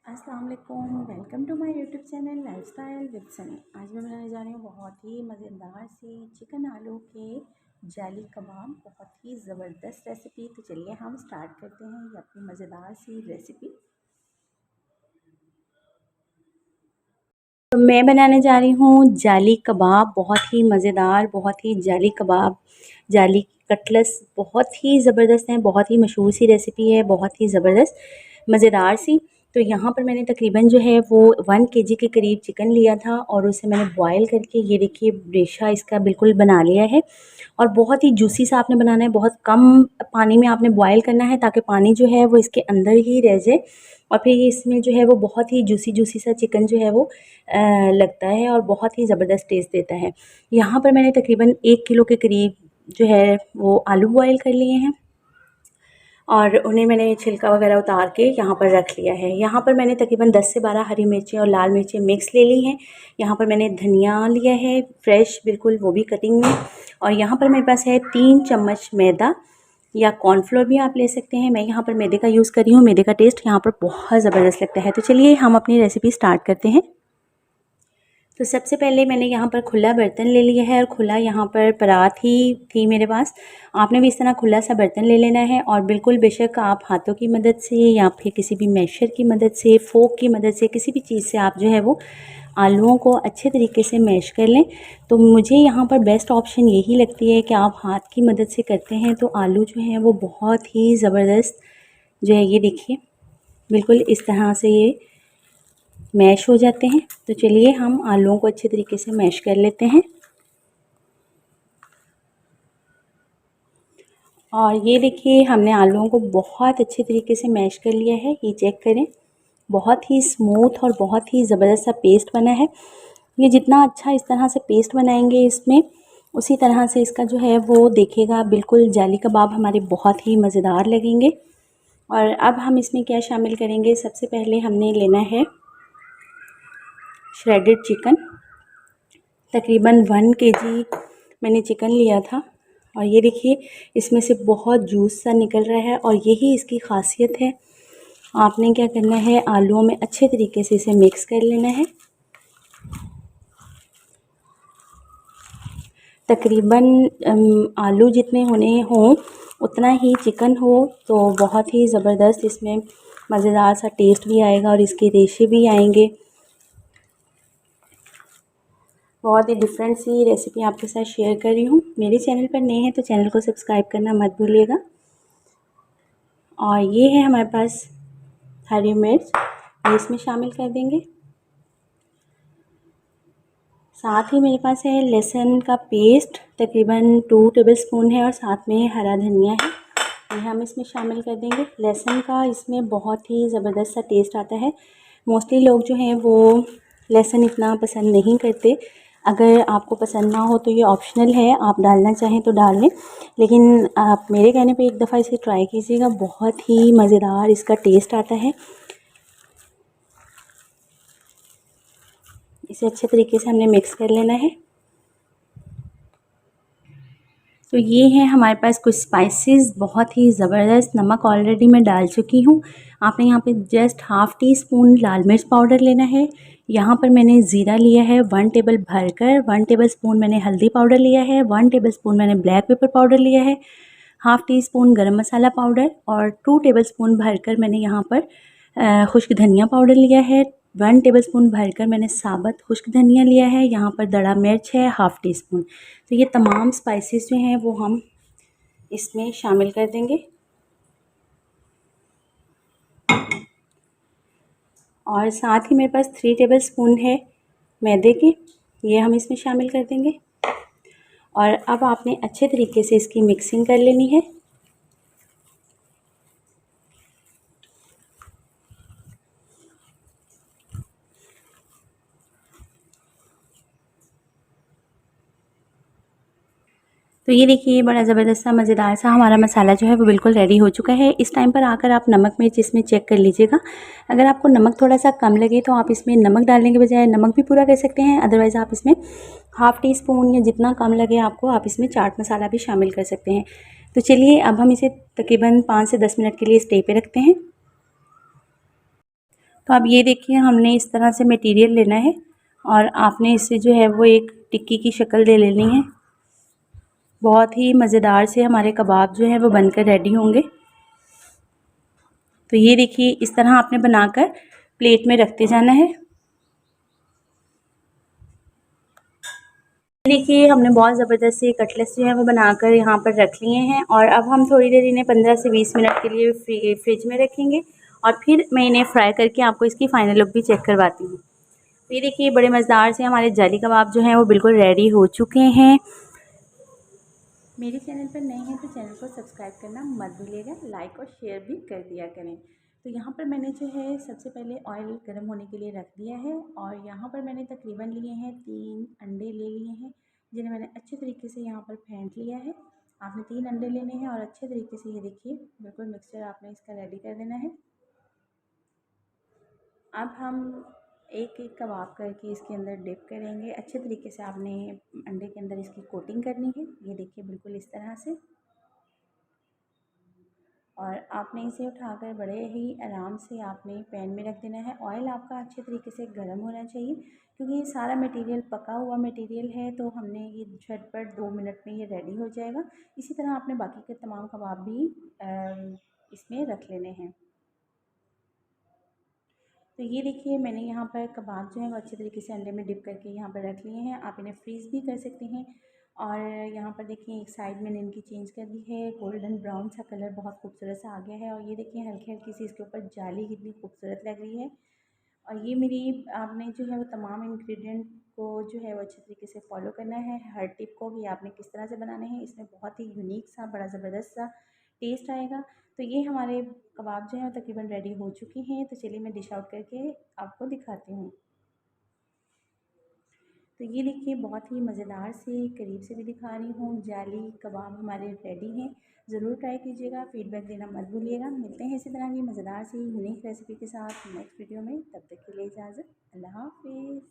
अस्सलाम वालेकुम, welcome to my YouTube channel lifestyle with Sunny. आज मैं बनाने जा रही हूँ बहुत ही मज़ेदार सी चिकन आलू के जाली कबाब। बहुत ही ज़बरदस्त रेसिपी। तो चलिए हम स्टार्ट करते हैं ये अपनी मज़ेदार सी रेसिपी। तो मैं बनाने जा रही हूँ जाली कबाब। बहुत ही मज़ेदार, बहुत ही जाली कबाब, जाली कटलेट्स बहुत ही ज़बरदस्त हैं। बहुत ही मशहूर सी रेसिपी है, बहुत ही ज़बरदस्त मज़ेदार सी। तो यहाँ पर मैंने तकरीबन जो है वो 1 केजी के करीब चिकन लिया था और उसे मैंने बॉयल करके ये देखिए रेशा इसका बिल्कुल बना लिया है। और बहुत ही जूसी सा आपने बनाना है, बहुत कम पानी में आपने बॉयल करना है ताकि पानी जो है वो इसके अंदर ही रह जाए और फिर इसमें जो है वो बहुत ही जूसी जूसी सा चिकन जो है वो लगता है और बहुत ही ज़बरदस्त टेस्ट देता है। यहाँ पर मैंने तकरीबन 1 किलो के करीब जो है वो आलू बॉयल कर लिए हैं और उन्हें मैंने छिलका वगैरह उतार के यहाँ पर रख लिया है। यहाँ पर मैंने तकरीबन 10 से 12 हरी मिर्चें और लाल मिर्चें मिक्स ले ली हैं। यहाँ पर मैंने धनिया लिया है फ्रेश बिल्कुल, वो भी कटिंग में। और यहाँ पर मेरे पास है 3 चम्मच मैदा या कॉर्नफ्लोर भी आप ले सकते हैं। मैं यहाँ पर मैदे का यूज़ कर रही हूँ। मैदे का टेस्ट यहाँ पर बहुत ज़बरदस्त लगता है। तो चलिए हम अपनी रेसिपी स्टार्ट करते हैं। तो सबसे पहले मैंने यहाँ पर खुला बर्तन ले लिया है और खुला यहाँ पर परात ही थी मेरे पास। आपने भी इस तरह खुला सा बर्तन ले लेना है और बिल्कुल बेशक आप हाथों की मदद से या फिर किसी भी मैशर की मदद से, फोक की मदद से, किसी भी चीज़ से आप जो है वो आलूओं को अच्छे तरीके से मैश कर लें। तो मुझे यहाँ पर बेस्ट ऑप्शन यही लगती है कि आप हाथ की मदद से करते हैं तो आलू जो हैं वो बहुत ही ज़बरदस्त जो है ये देखिए बिल्कुल इस तरह से ये मैश हो जाते हैं। तो चलिए हम आलूओं को अच्छे तरीके से मैश कर लेते हैं। और ये देखिए हमने आलूओं को बहुत अच्छे तरीके से मैश कर लिया है। ये चेक करें, बहुत ही स्मूथ और बहुत ही ज़बरदस्त सा पेस्ट बना है। ये जितना अच्छा इस तरह से पेस्ट बनाएंगे इसमें, उसी तरह से इसका जो है वो देखिएगा बिल्कुल जाली कबाब हमारे बहुत ही मज़ेदार लगेंगे। और अब हम इसमें क्या शामिल करेंगे, सबसे पहले हमने लेना है श्रेडेड चिकन। तकरीबन 1 केजी मैंने चिकन लिया था और ये देखिए इसमें से बहुत जूस सा निकल रहा है और यही इसकी ख़ासियत है। आपने क्या करना है, आलूओं में अच्छे तरीके से इसे मिक्स कर लेना है। तकरीबन आलू जितने होने हों उतना ही चिकन हो तो बहुत ही ज़बरदस्त इसमें मज़ेदार सा टेस्ट भी आएगा और इसके रेशे भी आएंगे। बहुत ही डिफरेंट सी रेसिपी आपके साथ शेयर कर रही हूँ। मेरे चैनल पर नए हैं तो चैनल को सब्सक्राइब करना मत भूलिएगा। और ये है हमारे पास हरी मिर्च, ये इसमें शामिल कर देंगे। साथ ही मेरे पास है लहसुन का पेस्ट, तकरीबन 2 टेबलस्पून है और साथ में हरा धनिया है, ये हम इसमें शामिल कर देंगे। लहसुन का इसमें बहुत ही ज़बरदस्त सा टेस्ट आता है। मोस्टली लोग जो हैं वो लहसुन इतना पसंद नहीं करते। अगर आपको पसंद ना हो तो ये ऑप्शनल है, आप डालना चाहें तो डाल लें, लेकिन आप मेरे कहने पे एक दफ़ा इसे ट्राई कीजिएगा, बहुत ही मज़ेदार इसका टेस्ट आता है। इसे अच्छे तरीके से हमने मिक्स कर लेना है। तो ये है हमारे पास कुछ स्पाइसेस, बहुत ही ज़बरदस्त। नमक ऑलरेडी मैं डाल चुकी हूँ। आपने यहाँ पे जस्ट ½ टीस्पून लाल मिर्च पाउडर लेना है। यहाँ पर मैंने ज़ीरा लिया है 1 टेबल भरकर, 1 टेबलस्पून मैंने हल्दी पाउडर लिया है, 1 टेबलस्पून मैंने ब्लैक पेपर पाउडर लिया है, ½ टीस्पून गरम मसाला पाउडर और 2 टेबलस्पून भरकर मैंने यहाँ पर खुश्क धनिया पाउडर लिया है। 1 टेबलस्पून भरकर मैंने साबुत खुश्क धनिया लिया है। यहाँ पर दड़ा मिर्च है ½ टीस्पून। तो ये तमाम स्पाइसेस जो हैं वो हम इसमें शामिल कर देंगे। और साथ ही मेरे पास 3 टेबलस्पून है मैदे के, ये हम इसमें शामिल कर देंगे। और अब आपने अच्छे तरीके से इसकी मिक्सिंग कर लेनी है। तो ये देखिए बड़ा ज़बरदस्त सा मज़ेदार सा हमारा मसाला जो है वो बिल्कुल रेडी हो चुका है। इस टाइम पर आकर आप नमक मिर्च इसमें चेक कर लीजिएगा। अगर आपको नमक थोड़ा सा कम लगे तो आप इसमें नमक डालने के बजाय नमक भी पूरा कर सकते हैं, अदरवाइज़ आप इसमें ½ टीस्पून या जितना कम लगे आपको आप इसमें चाट मसाला भी शामिल कर सकते हैं। तो चलिए अब हम इसे तकरीबन 5 से 10 मिनट के लिए स्टे पे रखते हैं। तो अब ये देखिए हमने इस तरह से मटेरियल लेना है और आपने इसे जो है वो एक टिक्की की शक्ल दे लेनी है। बहुत ही मज़ेदार से हमारे कबाब जो हैं वो बनकर रेडी होंगे। तो ये देखिए इस तरह आपने बनाकर प्लेट में रखते जाना है। देखिए हमने बहुत ज़बरदस्त से कटलेट्स जो है वो बनाकर यहाँ पर रख लिए हैं और अब हम थोड़ी देर इन्हें 15 से 20 मिनट के लिए फ्रिज में रखेंगे और फिर मैं इन्हें फ्राई करके आपको इसकी फ़ाइनल लुक भी चेक करवाती हूँ। तो ये देखिए बड़े मज़ेदार से हमारे जाली कबाब जो हैं वो बिल्कुल रेडी हो चुके हैं। मेरे चैनल पर नए हैं तो चैनल को सब्सक्राइब करना मत भूलिएगा, लाइक और शेयर भी कर दिया करें। तो यहाँ पर मैंने जो है सबसे पहले ऑयल गर्म होने के लिए रख दिया है और यहाँ पर मैंने तकरीबन लिए हैं 3 अंडे ले लिए हैं, जिन्हें मैंने अच्छे तरीके से यहाँ पर फेंट लिया है। आपने 3 अंडे लेने हैं और अच्छे तरीके से ये देखिए बिल्कुल मिक्सचर आपने इसका रेडी कर देना है। अब हम एक-एक कबाब करके इसके अंदर डिप करेंगे। अच्छे तरीके से आपने अंडे के अंदर इसकी कोटिंग करनी है। ये देखिए बिल्कुल इस तरह से। और आपने इसे उठाकर बड़े ही आराम से आपने पैन में रख देना है। ऑयल आपका अच्छे तरीके से गर्म होना चाहिए क्योंकि ये सारा मटेरियल पका हुआ मटेरियल है, तो हमने ये झटपट 2 मिनट में ये रेडी हो जाएगा। इसी तरह आपने बाकी के तमाम कबाब भी इसमें रख लेने हैं। तो ये देखिए मैंने यहाँ पर कबाब जो है वो अच्छे तरीके से अंडे में डिप करके यहाँ पर रख लिए हैं। आप इन्हें फ्रीज़ भी कर सकते हैं। और यहाँ पर देखिए एक साइड मैंने इनकी चेंज कर दी है, गोल्डन ब्राउन सा कलर बहुत खूबसूरत सा आ गया है। और ये देखिए हल्की हल्की सी इसके ऊपर जाली कितनी खूबसूरत लग रही है। और ये मेरी आपने जो है वो तमाम इंग्रेडिएंट को जो है वो अच्छे तरीके से फॉलो करना है। हर टिप को भी आपने किस तरह से बनाने हैं, इसमें बहुत ही यूनिक सा बड़ा ज़बरदस्त सा टेस्ट आएगा। तो ये हमारे कबाब जो हैं तकरीबन रेडी हो चुके हैं। तो चलिए मैं डिश आउट करके आपको दिखाती हूँ। तो ये देखिए बहुत ही मज़ेदार से करीब से भी दिखा रही हूँ, जाली कबाब हमारे रेडी हैं। ज़रूर ट्राई कीजिएगा, फ़ीडबैक देना मत भूलिएगा। मिलते हैं इसी तरह की मज़ेदार सी यूनिक रेसिपी के साथ नेक्स्ट वीडियो में। तब तक के लिए इजाज़त, अल्लाह हाफ़िज़।